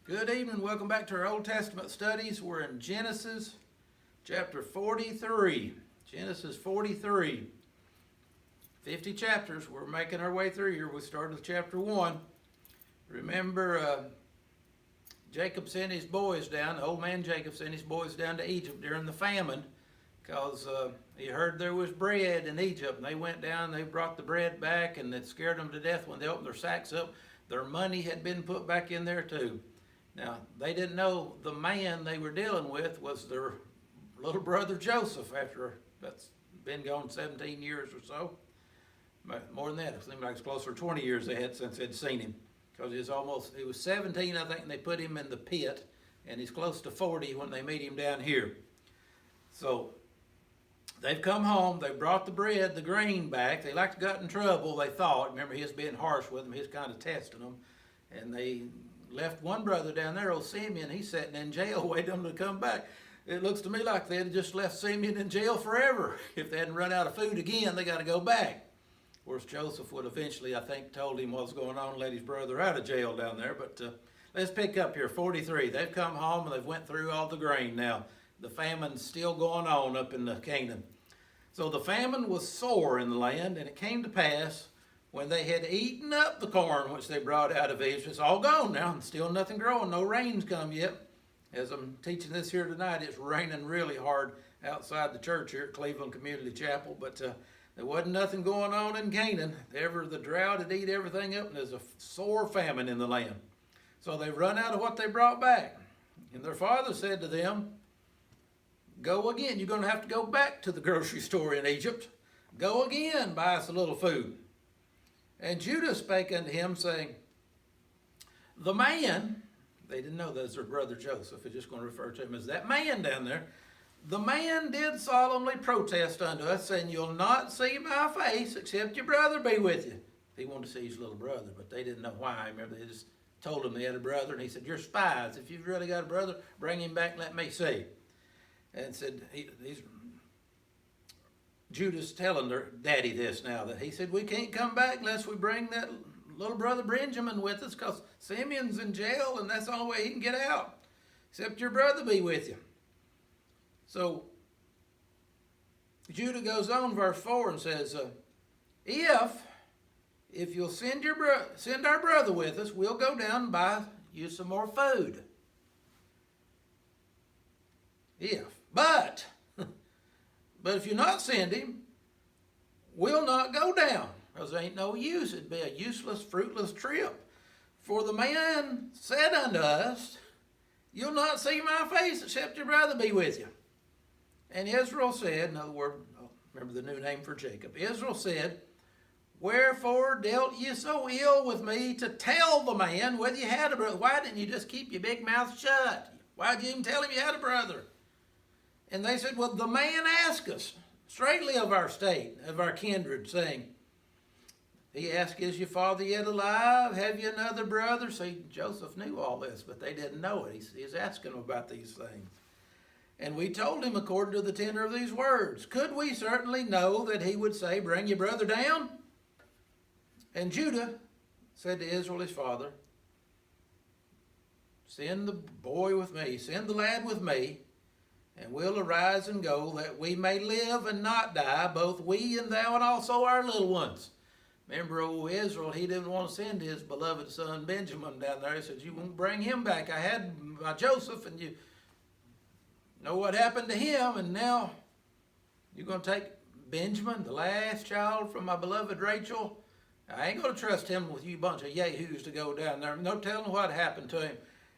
Good evening. Welcome back to our Old Testament studies. We're in Genesis chapter 43. Genesis 43. 50 chapters. We're making our way through here. We started with chapter 1. Remember, Jacob sent his boys down, the old man Jacob sent his boys down to Egypt during the famine because he heard there was bread in Egypt. And they went down, they brought the bread back, and it scared them to death when they opened their sacks up. Their money had been put back in there too. Now, they didn't know the man they were dealing with was their little brother Joseph after that's been gone 17 years or so. More than that, it seemed like it's closer to 20 years they had since they'd seen him. Because he was 17, I think, and they put him in the pit, and he's close to 40 when they meet him down here. So, they've come home, they brought the bread, the grain back. They like to got in trouble, they thought. Remember, he was being harsh with them, he was kind of testing them. And they left one brother down there, old Simeon, he's sitting in jail waiting for them to come back. It looks to me like they had just left Simeon in jail forever. If they hadn't run out of food again, they got to go back. Of course, Joseph would eventually, I think, told him what was going on and let his brother out of jail down there. But let's pick up here, 43. They've come home and they've went through all the grain now. The famine's still going on up in the Canaan. So the famine was sore in the land, and it came to pass when they had eaten up the corn which they brought out of Egypt. It's all gone now, and still nothing growing. No rain's come yet. As I'm teaching this here tonight, it's raining really hard outside the church here at Cleveland Community Chapel, but there wasn't nothing going on in Canaan. The drought had eat everything up, and there's a sore famine in the land. So they've run out of what they brought back. And their father said to them, "Go again. You're going to have to go back to the grocery store in Egypt. Go again, buy us a little food." And Judah spake unto him, saying, "The man," they didn't know that was their brother Joseph, they're just going to refer to him as that man down there, "the man did solemnly protest unto us, saying, You'll not see my face, except your brother be with you." He wanted to see his little brother, but they didn't know why. Remember, they just told him they had a brother, and he said, "You're spies. If you've really got a brother, bring him back and let me see." And said, Judah's telling their daddy this now, that he said, "We can't come back unless we bring that little brother Benjamin with us, because Simeon's in jail, and that's the only way he can get out, except your brother be with you." So Judah goes on, verse 4, and says, if you'll send our brother with us, we'll go down and buy you some more food. But if you not send him, we'll not go down, because there ain't no use. It'd be a useless, fruitless trip. For the man said unto us, You'll not see my face, except your brother be with you. And Israel said, in other words, remember the new name for Jacob, Israel said, Wherefore dealt ye so ill with me to tell the man whether you had a brother? Why didn't you just keep your big mouth shut? Why'd you even tell him you had a brother? And they said, Well, the man asked us straightly of our state, of our kindred, saying, he asked, Is your father yet alive? Have you another brother? See, Joseph knew all this, but they didn't know it. He's asking them about these things. And we told him according to the tenor of these words. Could we certainly know that he would say, Bring your brother down? And Judah said to Israel his father, Send the boy with me, send the lad with me, and we'll arise and go, that we may live and not die, both we and thou and also our little ones. Remember, old Israel, he didn't want to send his beloved son Benjamin down there. He said, You won't bring him back. I had my Joseph, and you know what happened to him, and now you're going to take Benjamin, the last child from my beloved Rachel. I ain't going to trust him with you bunch of yahoos to go down there. No telling what happened to him.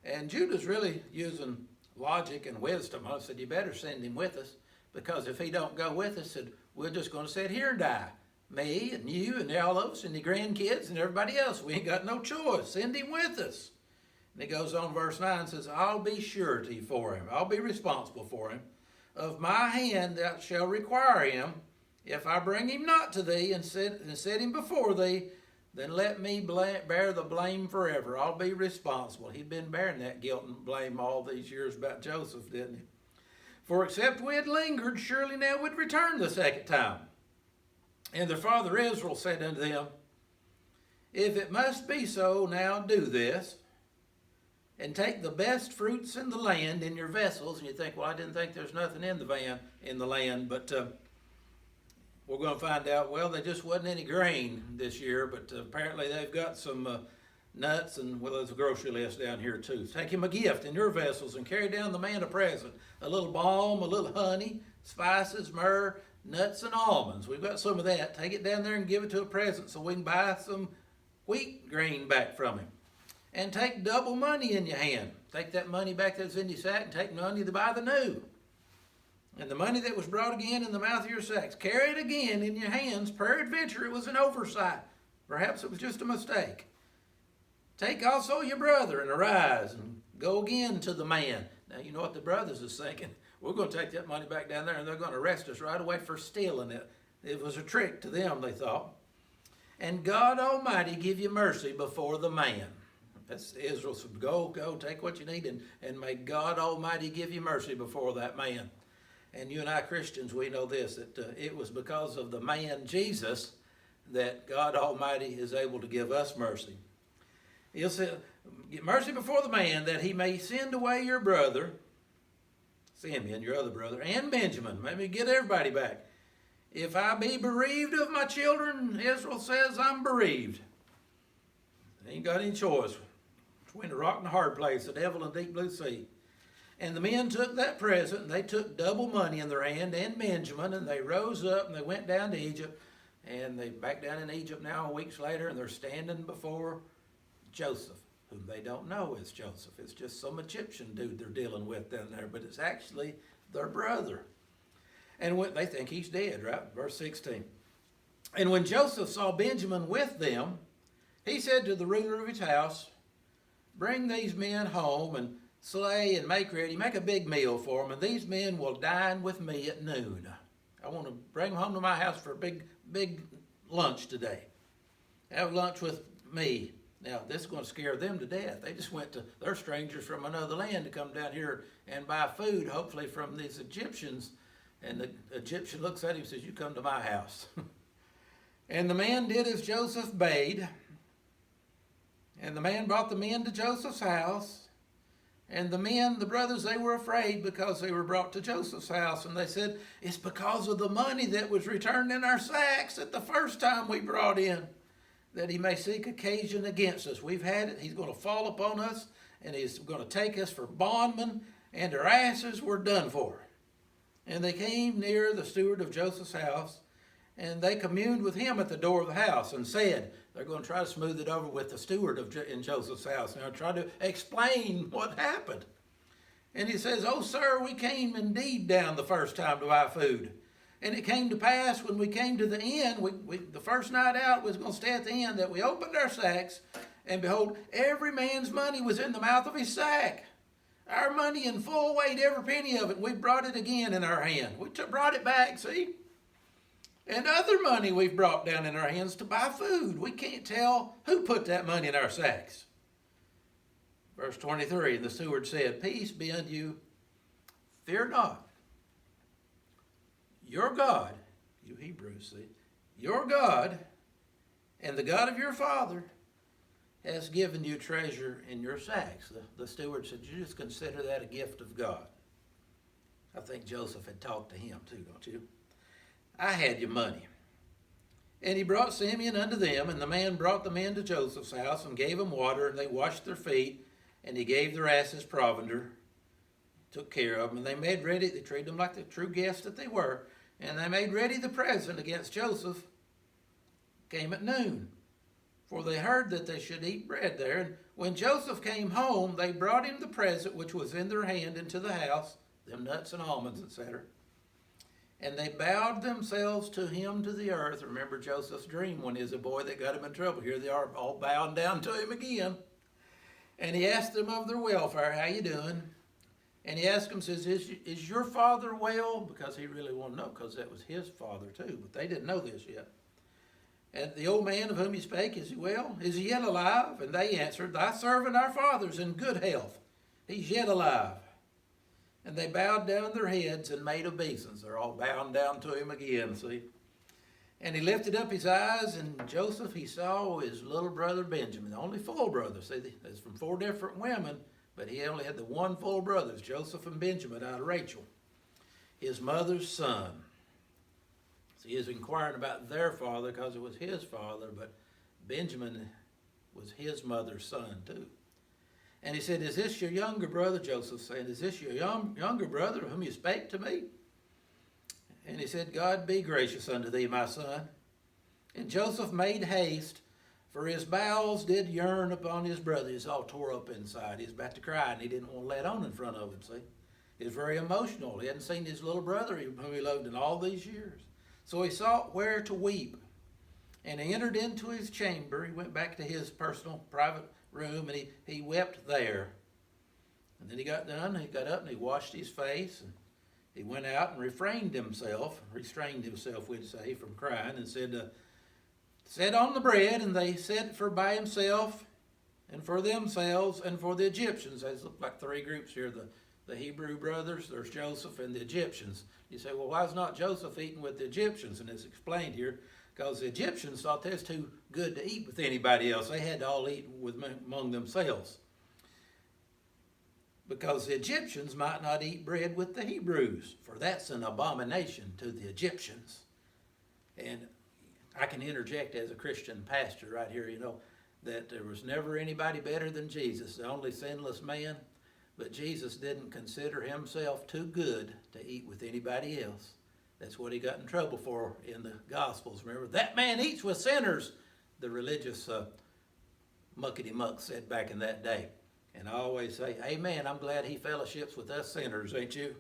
And Judah's really using logic and wisdom. I said, you better send him with us, because if he don't go with us, said, we're just going to sit here and die. Me and you and all of us and the grandkids and everybody else. We ain't got no choice. Send him with us. And he goes on, verse 9, and says, I'll be surety for him. I'll be responsible for him. Of my hand thou shalt require him. If I bring him not to thee and set him before thee, then let me bear the blame forever. I'll be responsible. He'd been bearing that guilt and blame all these years about Joseph, didn't he? For except we had lingered, surely now we'd return the second time. And their father Israel said unto them, If it must be so, now do this. and take the best fruits in the land in your vessels. And you think, well, I didn't think there's nothing in the land, but we're going to find out, well, there just wasn't any grain this year, but apparently they've got some nuts, and well, there's a grocery list down here too. Take him a gift in your vessels and carry down the man a present, a little balm, a little honey, spices, myrrh, nuts, and almonds. We've got some of that. Take it down there and give it to a present so we can buy some wheat grain back from him. And take double money in your hand. Take that money back that's in your sack and take money to buy the new. And the money that was brought again in the mouth of your sacks, carry it again in your hands. Peradventure it was an oversight. Perhaps it was just a mistake. Take also your brother and arise and go again to the man. Now you know what the brothers is thinking. We're going to take that money back down there and they're going to arrest us right away for stealing it. It was a trick to them, they thought. And God Almighty give you mercy before the man. That's Israel said, go, take what you need, and may God Almighty give you mercy before that man. And you and I Christians, we know this, that it was because of the man Jesus that God Almighty is able to give us mercy. He'll say, get mercy before the man that he may send away your brother, Simeon, your other brother, and Benjamin. Maybe get everybody back. If I be bereaved of my children, Israel says, I'm bereaved. Ain't got any choice. Between a rock and a hard place, the devil and deep blue sea. And the men took that present, and they took double money in their hand, and Benjamin, and they rose up, and they went down to Egypt. And they back down in Egypt now weeks later, and they're standing before Joseph, whom they don't know is Joseph. It's just some Egyptian dude they're dealing with down there, but it's actually their brother. And when they think he's dead, right? Verse 16. And when Joseph saw Benjamin with them, he said to the ruler of his house, bring these men home and slay and make ready. Make a big meal for them, and these men will dine with me at noon. I want to bring them home to my house for a big lunch today. Have lunch with me. Now, this is going to scare them to death. They just they're strangers from another land to come down here and buy food, hopefully from these Egyptians. And the Egyptian looks at him and says, you come to my house. And the man did as Joseph bade. And the man brought the men to Joseph's house. And the men, the brothers, they were afraid because they were brought to Joseph's house. And they said, it's because of the money that was returned in our sacks at the first time we brought in, that he may seek occasion against us. We've had it. He's going to fall upon us, and he's going to take us for bondmen, and our asses were done for. And they came near the steward of Joseph's house, and they communed with him at the door of the house and said, they're going to try to smooth it over with the steward in Joseph's house. Now try to explain what happened. And he says, oh, sir, we came indeed down the first time to buy food. And it came to pass when we came to the inn, the first night out was going to stay at the inn, that we opened our sacks, and behold, every man's money was in the mouth of his sack. Our money in full weight, every penny of it. We brought it again in our hand. We brought it back, see? And other money we've brought down in our hands to buy food. We can't tell who put that money in our sacks. Verse 23, the steward said, peace be unto you. Fear not. Your God, you Hebrews see, your God and the God of your father has given you treasure in your sacks. The steward said, you just consider that a gift of God. I think Joseph had talked to him too, don't you? I had your money. And he brought Simeon unto them, and the man brought the men to Joseph's house and gave them water, and they washed their feet, and he gave their asses provender, took care of them, and they made ready, they treated them like the true guests that they were, and they made ready the present against Joseph, came at noon, for they heard that they should eat bread there. And when Joseph came home, they brought him the present which was in their hand into the house, them nuts and almonds, etc. And they bowed themselves to him to the earth. Remember Joseph's dream when he was a boy that got him in trouble. Here they are all bowing down to him again. And he asked them of their welfare, how you doing? And he asked them, says, is your father well? Because he really wanted to know, because that was his father too. But they didn't know this yet. And the old man of whom he spake, is he well? Is he yet alive? And they answered, thy servant our father's in good health. He's yet alive. And they bowed down their heads and made obeisance. They're all bowing down to him again, see. And he lifted up his eyes, and Joseph, he saw his little brother Benjamin, the only full brother. See, that's from 4 different women, but he only had the one full brothers, Joseph and Benjamin, out of Rachel, his mother's son. So he was inquiring about their father because it was his father, but Benjamin was his mother's son too. And he said, "Is this your younger brother?" Joseph said, "Is this your younger brother whom you spake to me?" And he said, "God be gracious unto thee, my son." And Joseph made haste, for his bowels did yearn upon his brother. He's all tore up inside. He's about to cry, and he didn't want to let on in front of him, see. He was very emotional. He hadn't seen his little brother whom he loved in all these years. So he sought where to weep. And he entered into his chamber. He went back to his personal private room, and he wept there. And then he got done. He got up and he washed his face. And he went out and restrained himself, we'd say, from crying, and said, "Set on the bread," and they set for by himself and for themselves and for the Egyptians. There's look like three groups here, the Hebrew brothers, there's Joseph, and the Egyptians. You say, well, why is not Joseph eating with the Egyptians? And it's explained here, because the Egyptians thought they was too good to eat with anybody else. They had to all eat among themselves, because the Egyptians might not eat bread with the Hebrews, for that's an abomination to the Egyptians. And I can interject as a Christian pastor right here, that there was never anybody better than Jesus, the only sinless man, but Jesus didn't consider himself too good to eat with anybody else. That's what he got in trouble for in the Gospels. Remember, that man eats with sinners, the religious muckety-muck said back in that day. And I always say, amen, I'm glad he fellowships with us sinners, ain't you?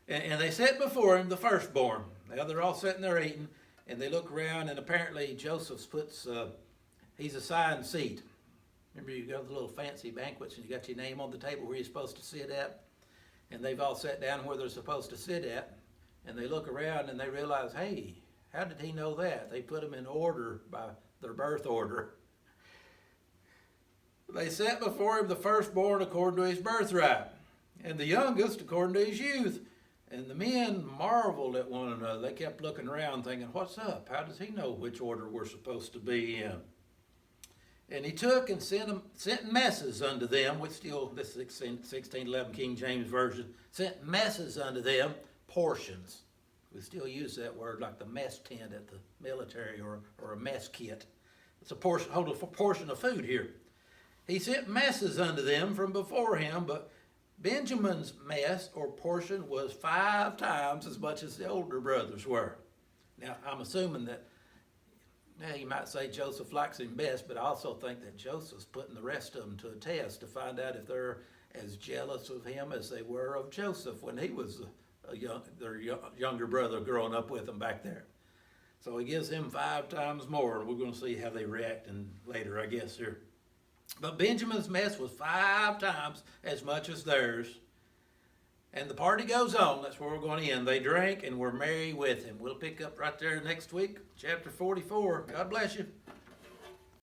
And they set before him the firstborn. Now they're all sitting there eating, and they look around, and apparently Joseph he's assigned seat. Remember, you go to the little fancy banquets, and you got your name on the table where you're supposed to sit at, and they've all sat down where they're supposed to sit at, and they look around, and they realize, hey, how did he know that? They put them in order by their birth order. They set before him the firstborn according to his birthright, and the youngest according to his youth. And the men marveled at one another. They kept looking around thinking, what's up? How does he know which order we're supposed to be in? And he took and sent messes unto them, which still, this 1611 King James Version, sent messes unto them, portions. We still use that word like the mess tent at the military, or a mess kit. It's a portion, hold a portion of food here. He sent messes unto them from before him, but Benjamin's mess or portion was 5 times as much as the older brothers were. Now, I'm assuming that, you might say Joseph likes him best, but I also think that Joseph's putting the rest of them to a test to find out if they're as jealous of him as they were of Joseph when he was their younger brother growing up with them back there. So he gives him 5 times more, and we're going to see how they react later, I guess, here. But Benjamin's mess was 5 times as much as theirs. And the party goes on. That's where we're going to end. They drank and were merry with him. We'll pick up right there next week, chapter 44. God bless you.